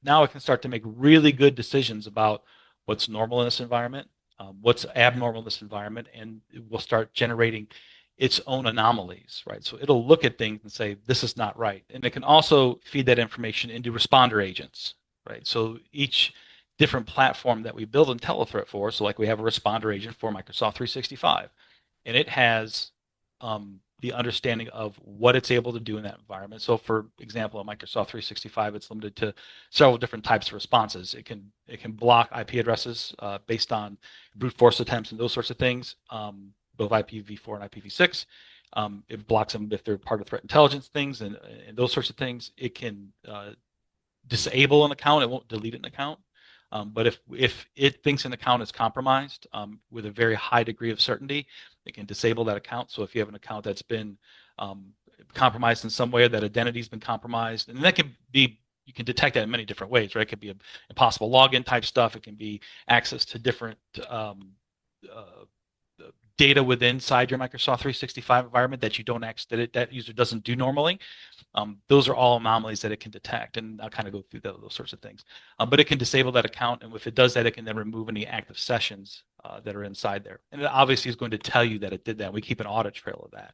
now it can start to make really good decisions about what's normal in this environment, what's abnormal in this environment, and it will start generating its own anomalies, right? So it'll look at things and say, this is not right. And it can also feed that information into responder agents, right? So each different platform that we build IntelliThreat for, so like we have a responder agent for Microsoft 365, and it has the understanding of what it's able to do in that environment. So for example, in Microsoft 365, it's limited to several different types of responses. It can block IP addresses based on brute force attempts and those sorts of things, both IPv4 and IPv6. It blocks them if they're part of threat intelligence things and those sorts of things. It can disable an account. It won't delete an account. But if it thinks an account is compromised with a very high degree of certainty, it can disable that account. So if you have an account that's been compromised in some way, or that identity's been compromised, and that can be, you can detect that in many different ways, right? It could be a impossible login type stuff. It can be access to different uh, data within inside your Microsoft 365 environment that you don't that user doesn't do normally. Those are all anomalies that it can detect, and I'll kind of go through those sorts of things. But it can disable that account, and if it does that, it can then remove any active sessions that are inside there. And it obviously is going to tell you that it did that. We keep an audit trail of that.